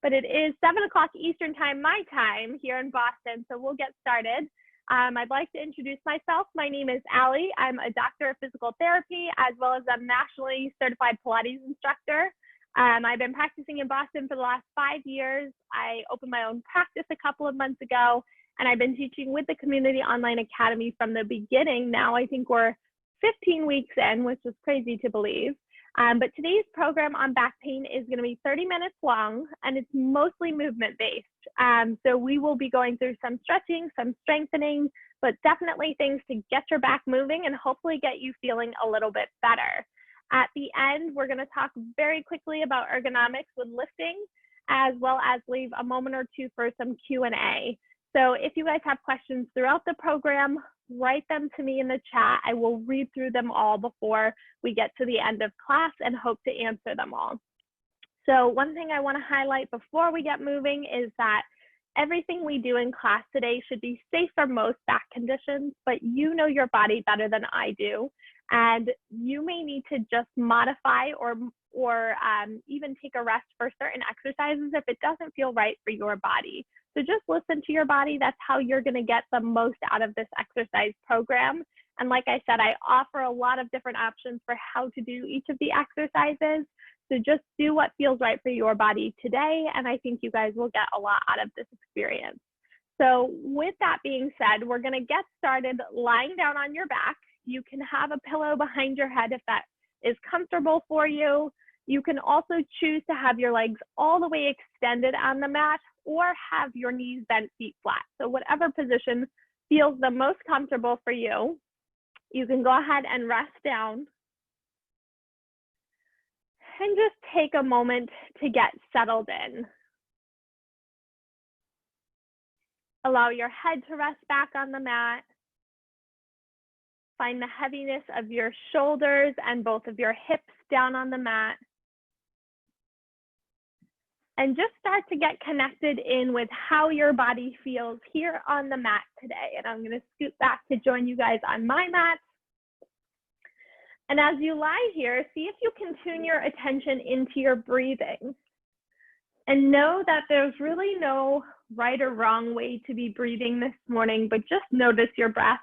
But it is 7 o'clock Eastern time, my time here in Boston, so we'll get started. I'd like to introduce myself. My name is Allie. I'm a doctor of physical therapy as well as a nationally certified Pilates instructor. I've been practicing in Boston for the last 5 years. I opened my own practice a couple of months ago, and I've been teaching with the Community Online Academy from the beginning. Now I think we're 15 weeks in, which is crazy to believe. But today's program on back pain is going to be 30 minutes long, and it's mostly movement-based. So we will be going through some stretching, some strengthening, but definitely things to get your back moving and hopefully get you feeling a little bit better. At the end, we're going to talk very quickly about ergonomics with lifting, as well as leave a moment or two for some Q&A. So if you guys have questions throughout the program, write them to me in the chat. I will read through them all before we get to the end of class and hope to answer them all. So one thing I want to highlight before we get moving is that everything we do in class today should be safe for most back conditions, but you know your body better than I do. And you may need to just modify or even take a rest for certain exercises if it doesn't feel right for your body. So just listen to your body. That's how you're going to get the most out of this exercise program. And like I said, I offer a lot of different options for how to do each of the exercises. So just do what feels right for your body today. And I think you guys will get a lot out of this experience. So with that being said, we're going to get started lying down on your back. You can have a pillow behind your head if that is comfortable for you. You can also choose to have your legs all the way extended on the mat or have your knees bent, feet flat. So whatever position feels the most comfortable for you, you can go ahead and rest down and just take a moment to get settled in. Allow your head to rest back on the mat. Find the heaviness of your shoulders and both of your hips down on the mat. And just start to get connected in with how your body feels here on the mat today. And I'm going to scoot back to join you guys on my mat. And as you lie here, see if you can tune your attention into your breathing. And know that there's really no right or wrong way to be breathing this morning, but just notice your breath.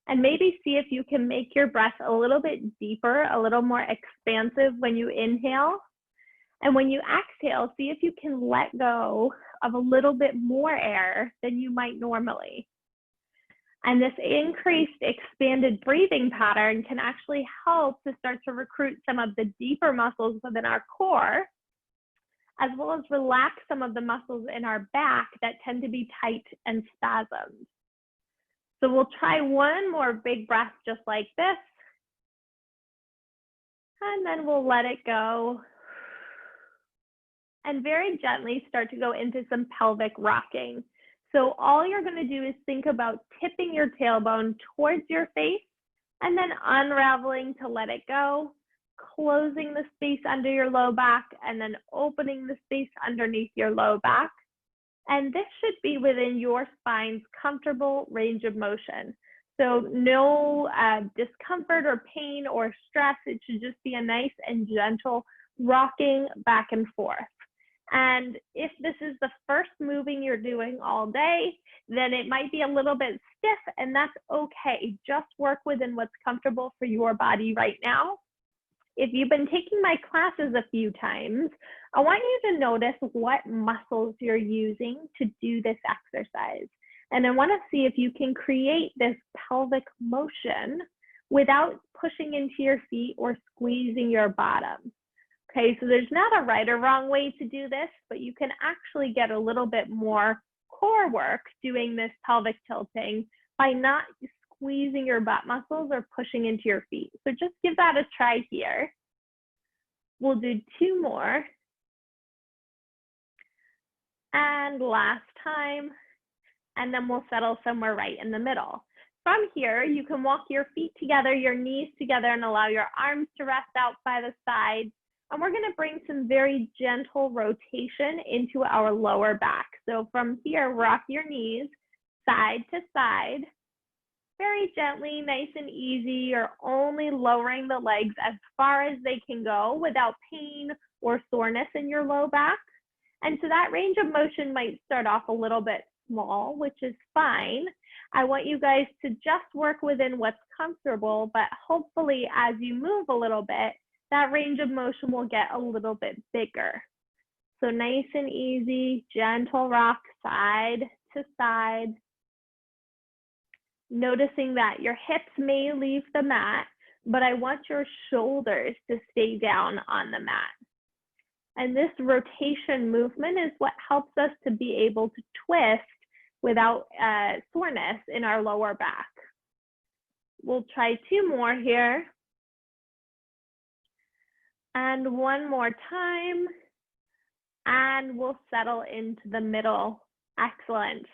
And maybe see if you can make your breath a little bit deeper, a little more expansive when you inhale. And when you exhale, see if you can let go of a little bit more air than you might normally. And this increased, expanded breathing pattern can actually help to start to recruit some of the deeper muscles within our core, as well as relax some of the muscles in our back that tend to be tight and spasmed. So we'll try one more big breath just like this. And then we'll let it go. And very gently start to go into some pelvic rocking. So all you're going to do is think about tipping your tailbone towards your face and then unraveling to let it go, closing the space under your low back and then opening the space underneath your low back. And this should be within your spine's comfortable range of motion. So no discomfort or pain or stress. It should just be a nice and gentle rocking back and forth. And if this is the first moving you're doing all day, then it might be a little bit stiff, and that's okay. Just work within what's comfortable for your body right now. If you've been taking my classes a few times, I want you to notice what muscles you're using to do this exercise. And I want to see if you can create this pelvic motion without pushing into your feet or squeezing your bottom. Okay, so there's not a right or wrong way to do this, but you can actually get a little bit more core work doing this pelvic tilting by not squeezing your butt muscles or pushing into your feet. So just give that a try here. We'll do 2 more. And last time, and then we'll settle somewhere right in the middle. From here, you can walk your feet together, your knees together, and allow your arms to rest out by the sides. And we're going to bring some very gentle rotation into our lower back. So from here, rock your knees side to side. very gently, nice and easy. You're only lowering the legs as far as they can go without pain or soreness in your low back. And so that range of motion might start off a little bit small, which is fine. I want you guys to just work within what's comfortable, but hopefully as you move a little bit, that range of motion will get a little bit bigger. So nice and easy, gentle rock side to side. Noticing that your hips may leave the mat, but I want your shoulders to stay down on the mat. And this rotation movement is what helps us to be able to twist without soreness in our lower back. We'll try 2 more here. And 1 more time. And we'll settle into the middle. Excellent.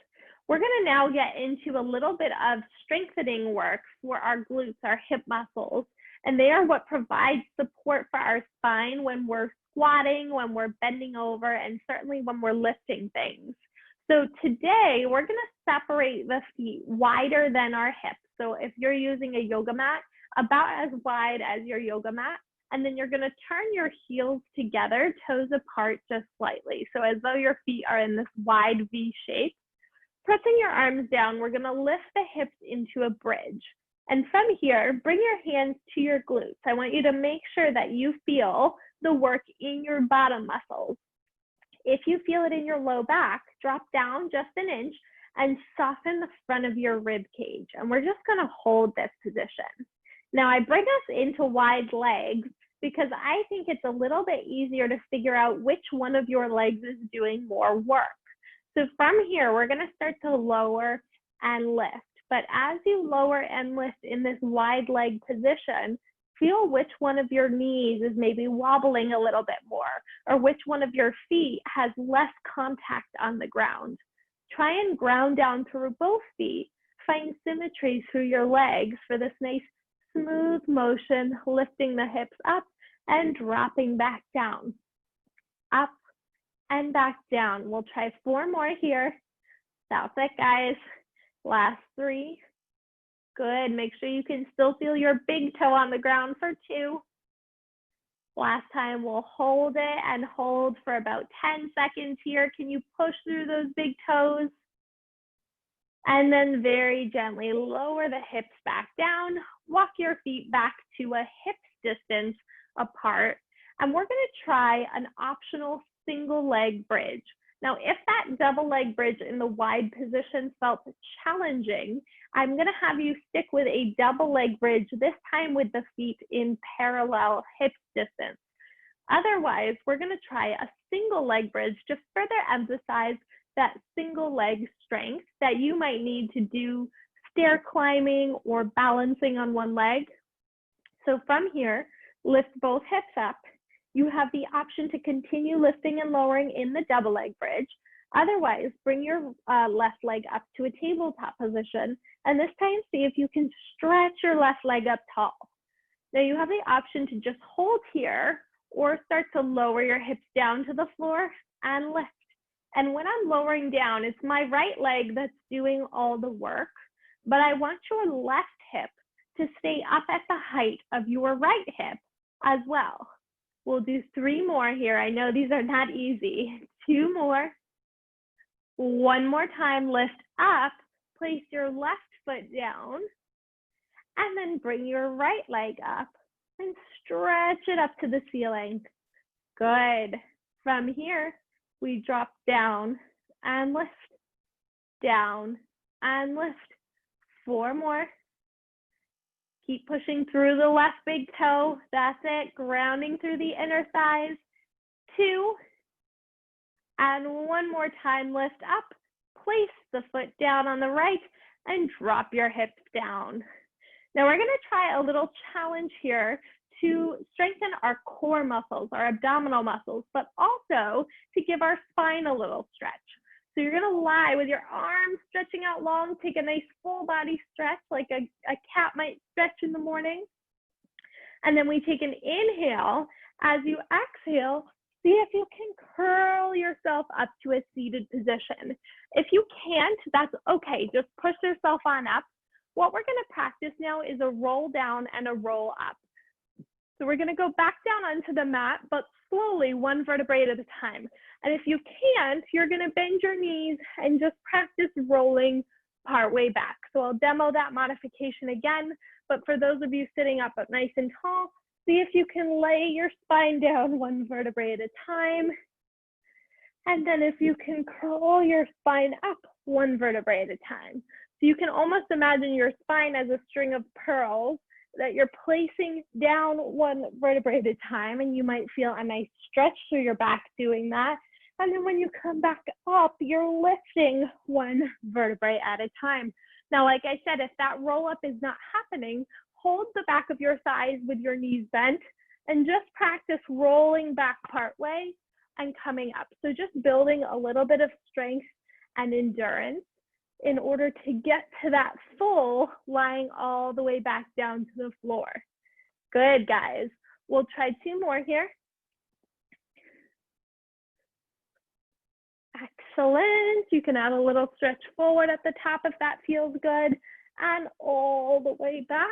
We're going to now get into a little bit of strengthening work for our glutes, our hip muscles, and they are what provide support for our spine when we're squatting, when we're bending over, and certainly when we're lifting things. So today we're going to separate the feet wider than our hips. So if you're using a yoga mat, about as wide as your yoga mat, and then you're going to turn your heels together, toes apart just slightly. So as though your feet are in this wide V shape. Pressing your arms down, we're going to lift the hips into a bridge. And from here, bring your hands to your glutes. I want you to make sure that you feel the work in your bottom muscles. If you feel it in your low back, drop down just an inch and soften the front of your rib cage. And we're just going to hold this position. Now I bring us into wide legs because I think it's a little bit easier to figure out which one of your legs is doing more work. So from here, we're going to start to lower and lift. But as you lower and lift in this wide leg position, feel which one of your knees is maybe wobbling a little bit more, or which one of your feet has less contact on the ground. Try and ground down through both feet. Find symmetry through your legs for this nice smooth motion, lifting the hips up and dropping back down. Up and back down. We'll try 4 more here. That's it, guys. Last 3. Good. Make sure you can still feel your big toe on the ground for 2. Last time, we'll hold it and hold for about 10 seconds here. Can you push through those big toes? And then very gently lower the hips back down. Walk your feet back to a hip distance apart. And we're going to try an optional single leg bridge. Now, if that double leg bridge in the wide position felt challenging, I'm going to have you stick with a double leg bridge, this time with the feet in parallel hip distance. Otherwise, we're going to try a single leg bridge to further emphasize that single leg strength that you might need to do stair climbing or balancing on one leg. So from here, lift both hips up. You have the option to continue lifting and lowering in the double leg bridge. Otherwise, bring your left leg up to a tabletop position, and this time see if you can stretch your left leg up tall. Now you have the option to just hold here or start to lower your hips down to the floor and lift. And when I'm lowering down, it's my right leg that's doing all the work, but I want your left hip to stay up at the height of your right hip as well. We'll do 3 more here. I know these are not easy. 2 more. 1 more time, lift up, place your left foot down, and then bring your right leg up and stretch it up to the ceiling. Good. From here, we drop down and lift, down and lift. 4 more. Keep pushing through the left big toe. That's it. Grounding through the inner thighs. 2. And 1 more time, lift up. Place the foot down on the right and drop your hips down. Now we're going to try a little challenge here to strengthen our core muscles, our abdominal muscles, but also to give our spine a little stretch. So you're going to lie with your arms stretching out long, take a nice full body stretch like a cat might stretch in the morning. And then we take an inhale. As you exhale, see if you can curl yourself up to a seated position. If you can't, that's okay. Just push yourself on up. What we're going to practice now is a roll down and a roll up. So we're going to go back down onto the mat, but slowly, one vertebrae at a time. And if you can't, you're going to bend your knees and just practice rolling part way back. So I'll demo that modification again, but for those of you sitting up nice and tall, see if you can lay your spine down one vertebrae at a time. And then if you can curl your spine up one vertebrae at a time. So you can almost imagine your spine as a string of pearls that you're placing down one vertebrae at a time, and you might feel a nice stretch through your back doing that. And then when you come back up, you're lifting one vertebrae at a time. Now, like I said, if that roll up is not happening, hold the back of your thighs with your knees bent and just practice rolling back part way and coming up. So just building a little bit of strength and endurance in order to get to that full lying all the way back down to the floor. Good, guys. We'll try 2 more here. Excellent. You can add a little stretch forward at the top if that feels good, and all the way back.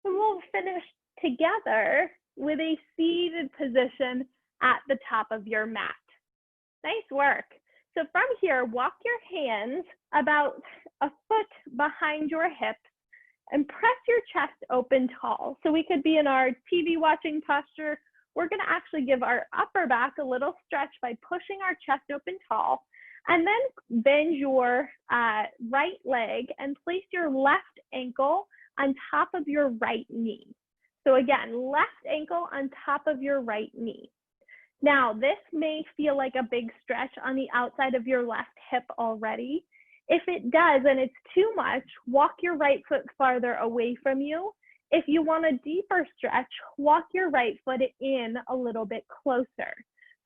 And we'll finish together with a seated position at the top of your mat. Nice work. So from here, walk your hands about a foot behind your hips and press your chest open tall. So we could be in our TV watching posture. We're going to actually give our upper back a little stretch by pushing our chest open tall, and then bend your right leg and place your left ankle on top of your right knee. So again, left ankle on top of your right knee. Now, this may feel like a big stretch on the outside of your left hip already. If it does and it's too much, walk your right foot farther away from you. If you want a deeper stretch, walk your right foot in a little bit closer.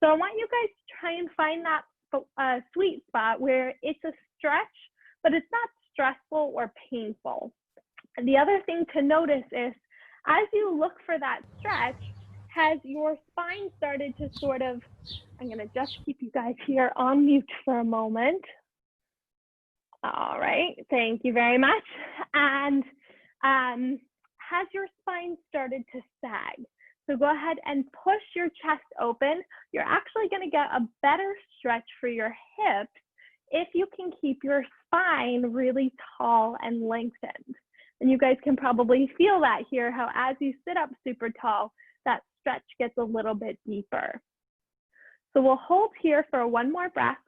So I want you guys to try and find that sweet spot where it's a stretch, but it's not stressful or painful. And the other thing to notice is, as you look for that stretch, has your spine started to sort of, I'm going to just keep you guys here on mute for a moment. All right, thank you very much. And has your spine started to sag? So go ahead and push your chest open. You're actually going to get a better stretch for your hips if you can keep your spine really tall and lengthened. And you guys can probably feel that here, how as you sit up super tall, that stretch gets a little bit deeper. So we'll hold here for 1 more breath.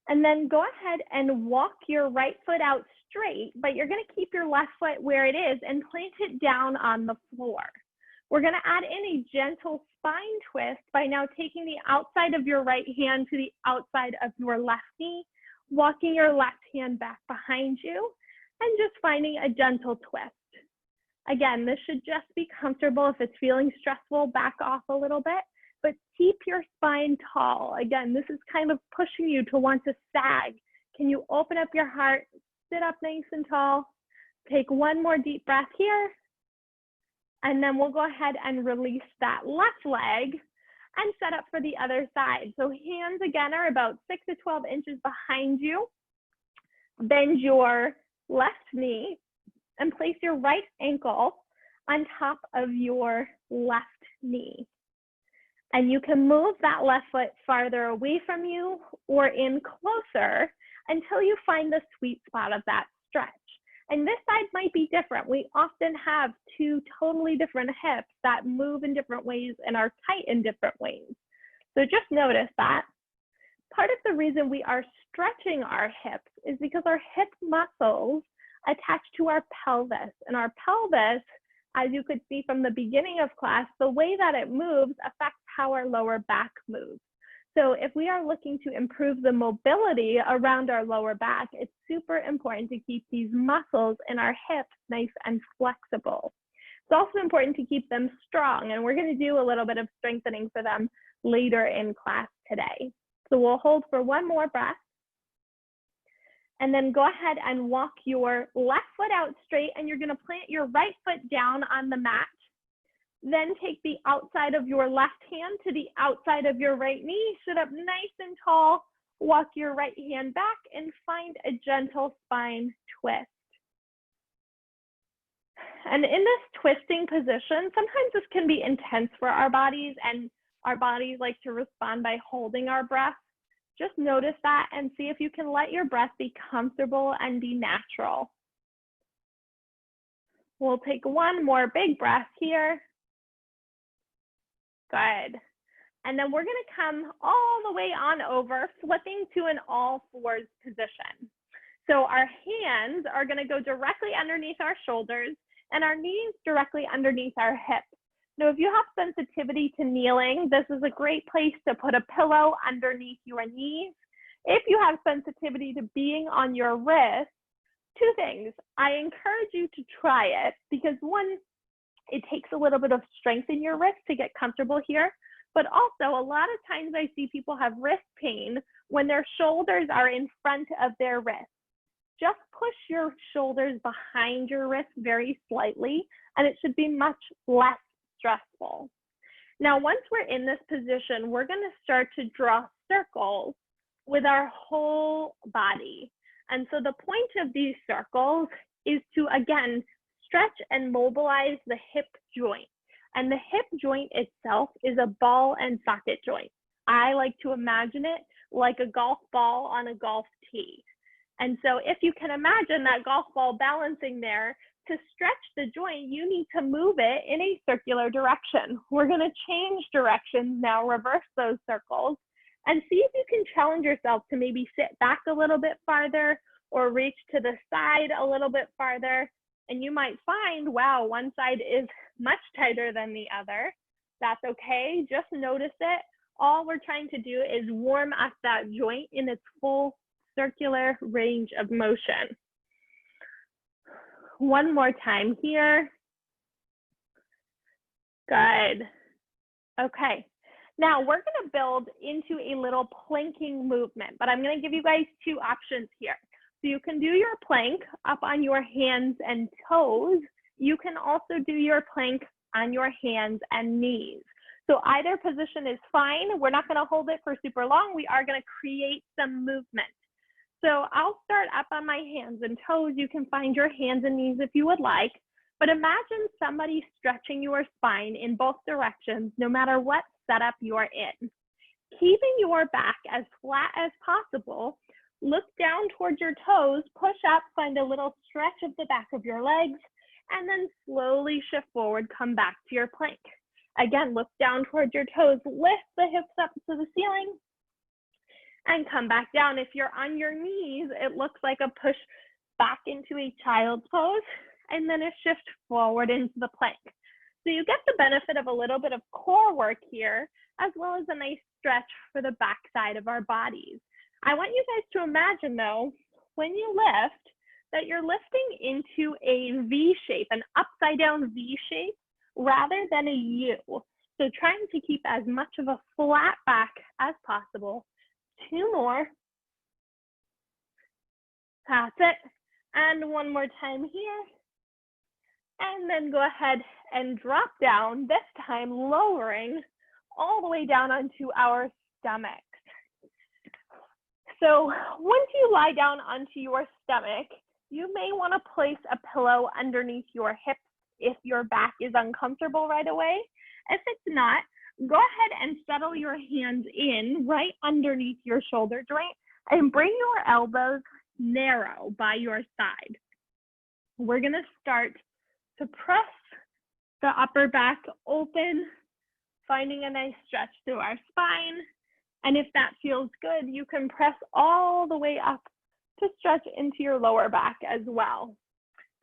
And then go ahead and walk your right foot out straight, but you're going to keep your left foot where it is and plant it down on the floor. We're going to add in a gentle spine twist by now taking the outside of your right hand to the outside of your left knee, walking your left hand back behind you, and just finding a gentle twist. Again, this should just be comfortable. If it's feeling stressful, back off a little bit, but keep your spine tall. Again, this is kind of pushing you to want to sag. Can you open up your heart, sit up nice and tall, take 1 more deep breath here, and then we'll go ahead and release that left leg and set up for the other side. So hands again are about 6 to 12 inches behind you. Bend your left knee and place your right ankle on top of your left knee. And you can move that left foot farther away from you or in closer until you find the sweet spot of that stretch. And this side might be different. We often have 2 totally different hips that move in different ways and are tight in different ways. So just notice that. Part of the reason we are stretching our hips is because our hip muscles attach to our pelvis. And our pelvis, as you could see from the beginning of class, the way that it moves affects how our lower back moves. So if we are looking to improve the mobility around our lower back, it's super important to keep these muscles in our hips nice and flexible. It's also important to keep them strong, and we're going to do a little bit of strengthening for them later in class today. So we'll hold for 1 more breath. And then go ahead and walk your left foot out straight, and you're going to plant your right foot down on the mat. Then take the outside of your left hand to the outside of your right knee, sit up nice and tall, Walk your right hand back and find a gentle spine twist. And in this twisting position, sometimes this can be intense for our bodies, and our bodies like to respond by holding our breath. Just notice that and see if you can let your breath be comfortable and be natural. We'll take one more big breath here. Good. And then we're going to come all the way on over, flipping to an all fours position. So our hands are going to go directly underneath our shoulders and our knees directly underneath our hips. Now, if you have sensitivity to kneeling, this is a great place to put a pillow underneath your knees. If you have sensitivity to being on your wrist, two things. I encourage you to try it because one, it takes a little bit of strength in your wrist to get comfortable here. But also, a lot of times I see people have wrist pain when their shoulders are in front of their wrist. Just push your shoulders behind your wrist very slightly, and it should be much less stressful. Now, once we're in this position, we're going to start to draw circles with our whole body. And so the point of these circles is to, again, stretch and mobilize the hip joint. And the hip joint itself is a ball and socket joint. I like to imagine it like a golf ball on a golf tee. And so if you can imagine that golf ball balancing there, to stretch the joint, you need to move it in a circular direction. We're going to change directions now, reverse those circles, and see if you can challenge yourself to maybe sit back a little bit farther or reach to the side a little bit farther. And you might find, wow, one side is much tighter than the other. That's okay, just notice it. All we're trying to do is warm up that joint in its full circular range of motion. One more time here. Good. Okay. Now we're going to build into a little planking movement, but I'm going to give you guys two options here. So you can do your plank up on your hands and toes. You can also do your plank on your hands and knees. So either position is fine. We're not going to hold it for super long. We are going to create some movement. So I'll start up on my hands and toes. You can find your hands and knees if you would like, but imagine somebody stretching your spine in both directions, no matter what setup you're in. Keeping your back as flat as possible, look down towards your toes, push up, find a little stretch of the back of your legs, and then slowly shift forward, come back to your plank. Again, look down towards your toes, lift the hips up to the ceiling, and come back down. If you're on your knees, it looks like a push back into a child's pose, and then a shift forward into the plank. So you get the benefit of a little bit of core work here, as well as a nice stretch for the back side of our bodies. I want you guys to imagine, though, when you lift, that you're lifting into a V shape, an upside down V shape, rather than a U. So trying to keep as much of a flat back as possible. Two more. That's it. And one more time here. And then go ahead and drop down, this time lowering all the way down onto our stomachs. So once you lie down onto your stomach, you may want to place a pillow underneath your hips if your back is uncomfortable right away. If it's not, go ahead and settle your hands in right underneath your shoulder joint and bring your elbows narrow by your side. We're going to start to press the upper back open, finding a nice stretch through our spine. And if that feels good, you can press all the way up to stretch into your lower back as well.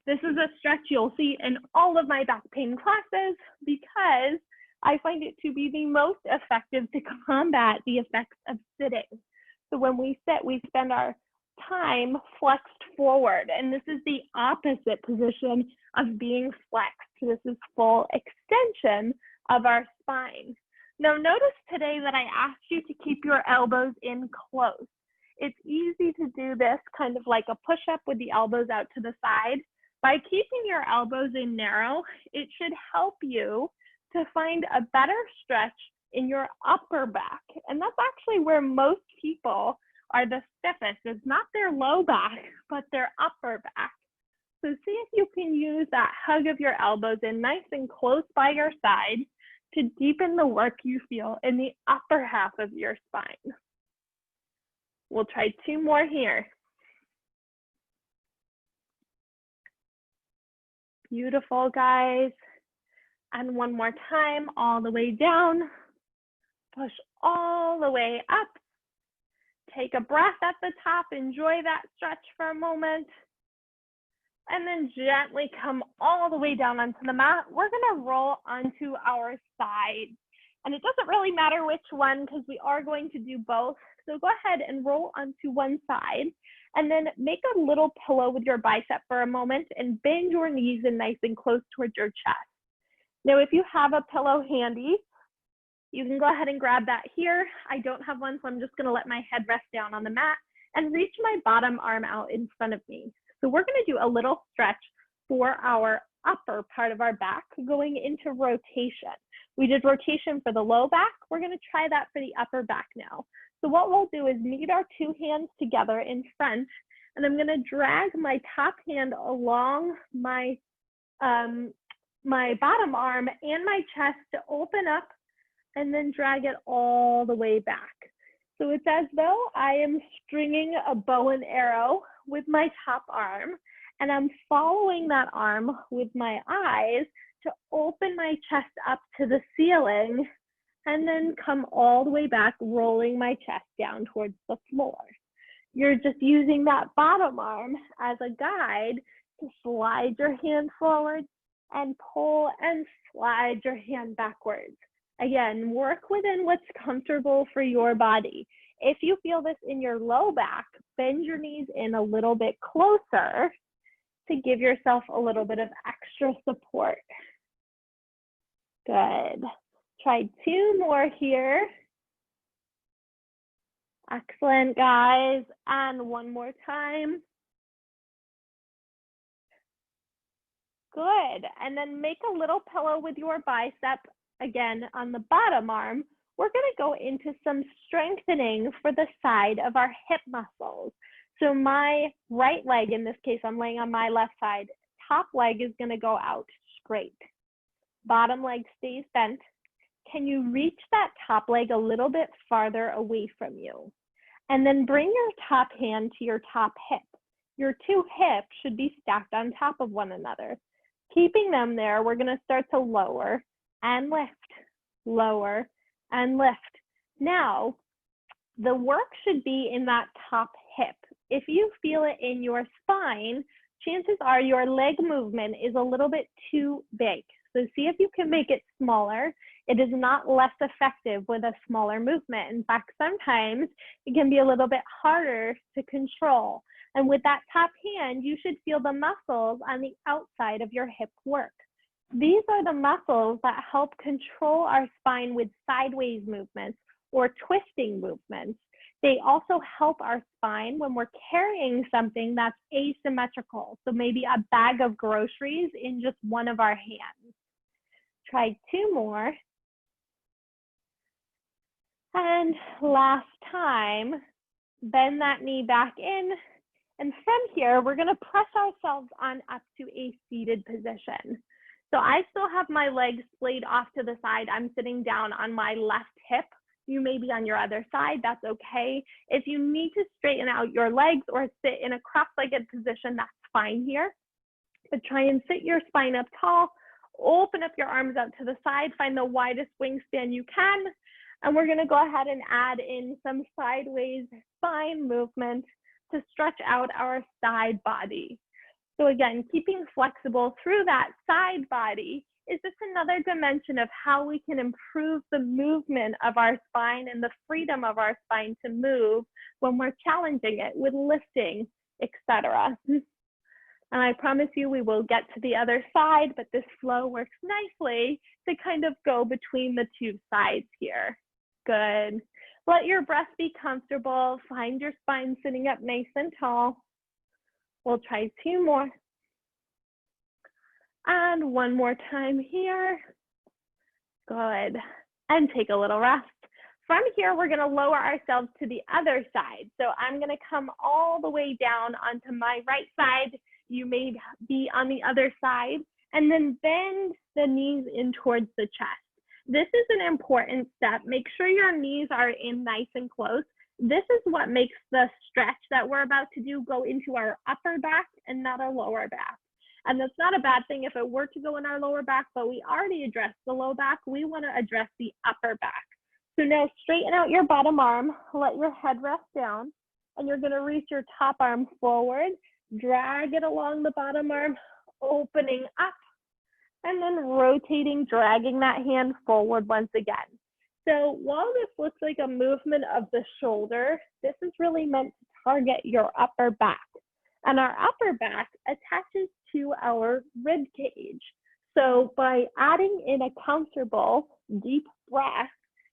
This is a stretch you'll see in all of my back pain classes because I find it to be the most effective to combat the effects of sitting. So when we sit, we spend our time flexed forward, and this is the opposite position of being flexed. This is full extension of our spine. Now notice today that I asked you to keep your elbows in close. It's easy to do this kind of like a push-up with the elbows out to the side. By keeping your elbows in narrow, it should help you to find a better stretch in your upper back. And that's actually where most people are the stiffest. It's not their low back, but their upper back. So see if you can use that hug of your elbows in nice and close by your side to deepen the work you feel in the upper half of your spine. We'll try 2 more here. Beautiful, guys. And 1 more time, all the way down. Push all the way up. Take a breath at the top. Enjoy that stretch for a moment. And then gently come all the way down onto the mat. We're gonna roll onto our side. And it doesn't really matter which one because we are going to do both. So go ahead and roll onto one side and then make a little pillow with your bicep for a moment and bend your knees in nice and close towards your chest. Now, if you have a pillow handy, you can go ahead and grab that here. I don't have one, so I'm just gonna let my head rest down on the mat and reach my bottom arm out in front of me. So we're gonna do a little stretch for our upper part of our back going into rotation. We did rotation for the low back. We're gonna try that for the upper back now. So what we'll do is meet our 2 hands together in front, and I'm gonna drag my top hand along my, my bottom arm and my chest to open up and then drag it all the way back. So it's as though I am stringing a bow and arrow with my top arm, and I'm following that arm with my eyes to open my chest up to the ceiling and then come all the way back, rolling my chest down towards the floor. You're just using that bottom arm as a guide to slide your hand forward and pull and slide your hand backwards. Again, work within what's comfortable for your body. If you feel this in your low back, bend your knees in a little bit closer to give yourself a little bit of extra support. Good. Try 2 more here. Excellent, guys. And 1 more time. Good. And then make a little pillow with your bicep, again, on the bottom arm. We're going to go into some strengthening for the side of our hip muscles. So my right leg, in this case, I'm laying on my left side, top leg is going to go out straight. Bottom leg stays bent. Can you reach that top leg a little bit farther away from you? And then bring your top hand to your top hip. Your 2 hips should be stacked on top of one another. Keeping them there, we're going to start to lower and lift, lower and lift. Now, the work should be in that top hip. If you feel it in your spine, chances are your leg movement is a little bit too big. So see if you can make it smaller. It is not less effective with a smaller movement. In fact, sometimes it can be a little bit harder to control. And with that top hand, you should feel the muscles on the outside of your hip work. These are the muscles that help control our spine with sideways movements or twisting movements. They also help our spine when we're carrying something that's asymmetrical. So maybe a bag of groceries in just one of our hands. Try 2 more. And last time, bend that knee back in. And from here, we're gonna press ourselves on up to a seated position. So I still have my legs splayed off to the side. I'm sitting down on my left hip. You may be on your other side, that's okay. If you need to straighten out your legs or sit in a cross-legged position, that's fine here. But try and sit your spine up tall, open up your arms out to the side, find the widest wingspan you can. And we're gonna go ahead and add in some sideways spine movement to stretch out our side body. So again, keeping flexible through that side body is just another dimension of how we can improve the movement of our spine and the freedom of our spine to move when we're challenging it with lifting, etc. And I promise you we will get to the other side, but this flow works nicely to kind of go between the 2 sides here. Good. Let your breath be comfortable. Find your spine sitting up nice and tall. We'll try 2 more. And 1 more time here. Good. And take a little rest. From here, we're gonna lower ourselves to the other side. So I'm gonna come all the way down onto my right side. You may be on the other side, and then bend the knees in towards the chest. This is an important step. Make sure your knees are in nice and close. This is what makes the stretch that we're about to do go into our upper back and not our lower back. And that's not a bad thing if it were to go in our lower back, but we already addressed the low back. We want to address the upper back. So now straighten out your bottom arm, let your head rest down, and you're going to reach your top arm forward, drag it along the bottom arm, opening up, and then rotating, dragging that hand forward once again. So while this looks like a movement of the shoulder, this is really meant to target your upper back. And our upper back attaches to our rib cage. So by adding in a comfortable deep breath,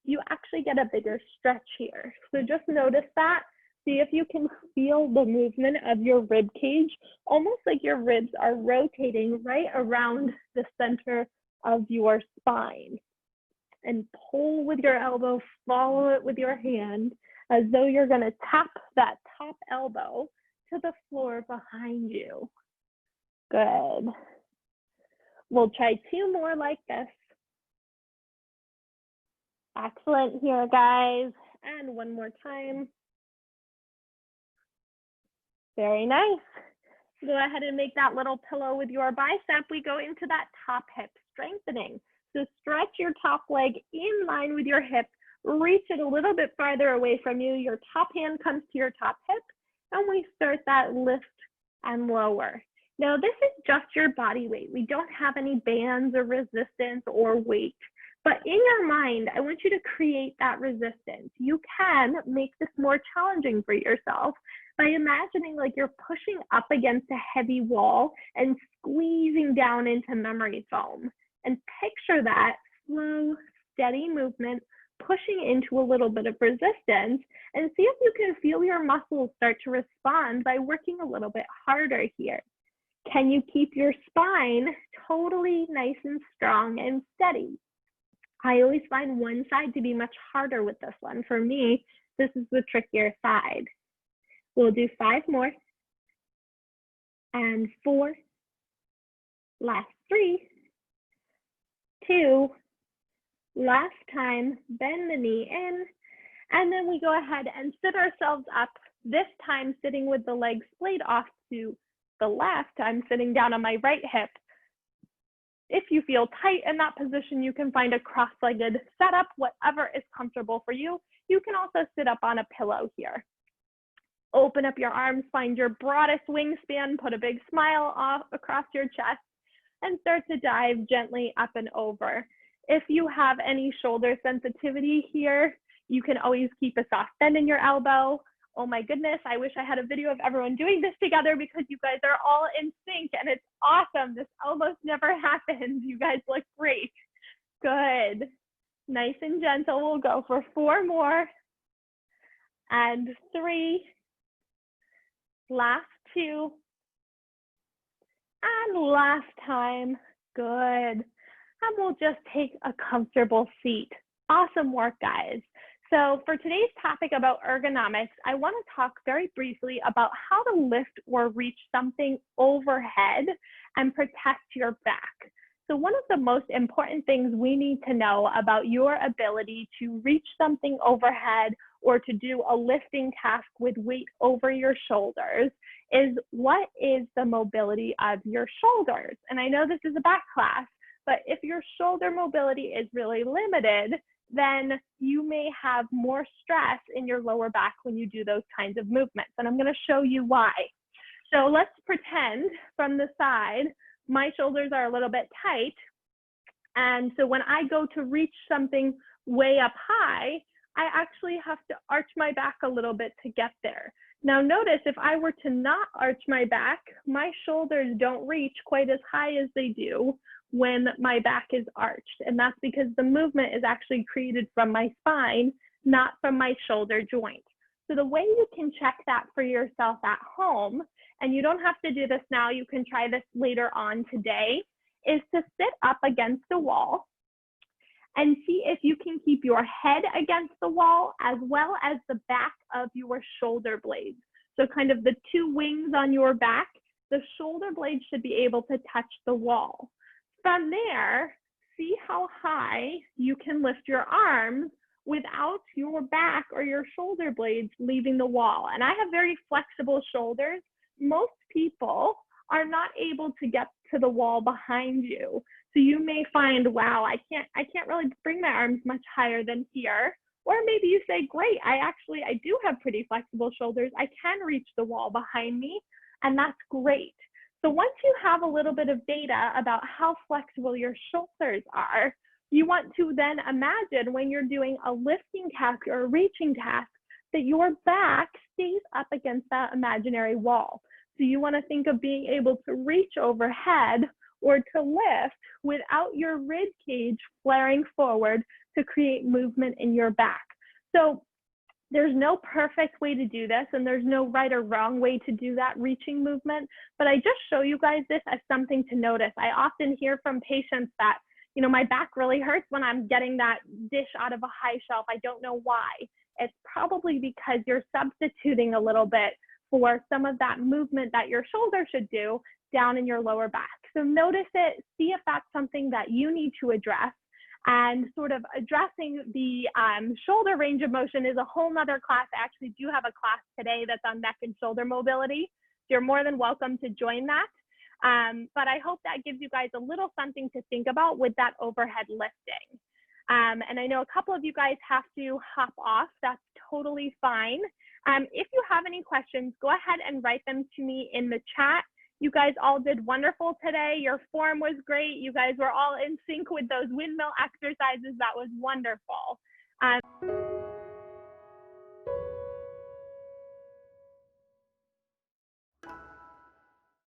you actually get a bigger stretch here. So just notice that. See if you can feel the movement of your rib cage, almost like your ribs are rotating right around the center of your spine. And pull with your elbow, follow it with your hand, as though you're gonna tap that top elbow to the floor behind you. Good. We'll try 2 more like this. Excellent here, guys. And 1 more time. Very nice. Go ahead and make that little pillow with your bicep. We go into that top hip strengthening. So stretch your top leg in line with your hip. Reach it a little bit farther away from you. Your top hand comes to your top hip. And we start that lift and lower. Now, this is just your body weight. We don't have any bands or resistance or weight. But in your mind, I want you to create that resistance. You can make this more challenging for yourself by imagining like you're pushing up against a heavy wall and squeezing down into memory foam. And picture that slow, steady movement, pushing into a little bit of resistance, and see if you can feel your muscles start to respond by working a little bit harder here. Can you keep your spine totally nice and strong and steady? I always find one side to be much harder with this one. For me, this is the trickier side. We'll do 5 more. And 4. Last 3. 2. Last time, bend the knee in. And then we go ahead and sit ourselves up, this time sitting with the legs splayed off to the left. I'm sitting down on my right hip. If you feel tight in that position, you can find a cross-legged setup, whatever is comfortable for you. You can also sit up on a pillow here. Open up your arms, find your broadest wingspan, put a big smile off across your chest, and start to dive gently up and over. If you have any shoulder sensitivity here, you can always keep a soft bend in your elbow. Oh my goodness, I wish I had a video of everyone doing this together because you guys are all in sync and it's awesome. This almost never happens. You guys look great. Good. Nice and gentle. We'll go for 4 more. And 3. Last 2. And last time. Good. And we'll just take a comfortable seat. Awesome work, guys. So for today's topic about ergonomics, I want to talk very briefly about how to lift or reach something overhead and protect your back. So one of the most important things we need to know about your ability to reach something overhead or to do a lifting task with weight over your shoulders is what is the mobility of your shoulders. And I know this is a back class, but if your shoulder mobility is really limited, then you may have more stress in your lower back when you do those kinds of movements. And I'm going to show you why. So let's pretend from the side, my shoulders are a little bit tight. And so when I go to reach something way up high, I actually have to arch my back a little bit to get there. Now notice if I were to not arch my back, my shoulders don't reach quite as high as they do when my back is arched. And that's because the movement is actually created from my spine, not from my shoulder joint. So the way you can check that for yourself at home, and you don't have to do this now, you can try this later on today, is to sit up against a wall and see if you can keep your head against the wall as well as the back of your shoulder blades. So kind of the two wings on your back, the shoulder blades should be able to touch the wall. From there, see how high you can lift your arms without your back or your shoulder blades leaving the wall. And I have very flexible shoulders. Most people are not able to get to the wall behind you. So you may find, wow, I can't really bring my arms much higher than here. Or maybe you say, great, I do have pretty flexible shoulders. I can reach the wall behind me, and that's great. So once you have a little bit of data about how flexible your shoulders are, you want to then imagine when you're doing a lifting task or a reaching task that your back stays up against that imaginary wall. So you want to think of being able to reach overhead or to lift without your rib cage flaring forward to create movement in your back. So there's no perfect way to do this, and there's no right or wrong way to do that reaching movement, but I just show you guys this as something to notice. I often hear from patients that, you know, my back really hurts when I'm getting that dish out of a high shelf. I don't know why. It's probably because you're substituting a little bit for some of that movement that your shoulder should do down in your lower back. So notice it, see if that's something that you need to address. And sort of addressing the shoulder range of motion is a whole nother class. I actually do have a class today that's on neck and shoulder mobility. You're more than welcome to join that. But I hope that gives you guys a little something to think about with that overhead lifting. And I know a couple of you guys have to hop off. That's totally fine. If you have any questions, go ahead and write them to me in the chat. You guys all did wonderful today. Your form was great. You guys were all in sync with those windmill exercises. That was wonderful.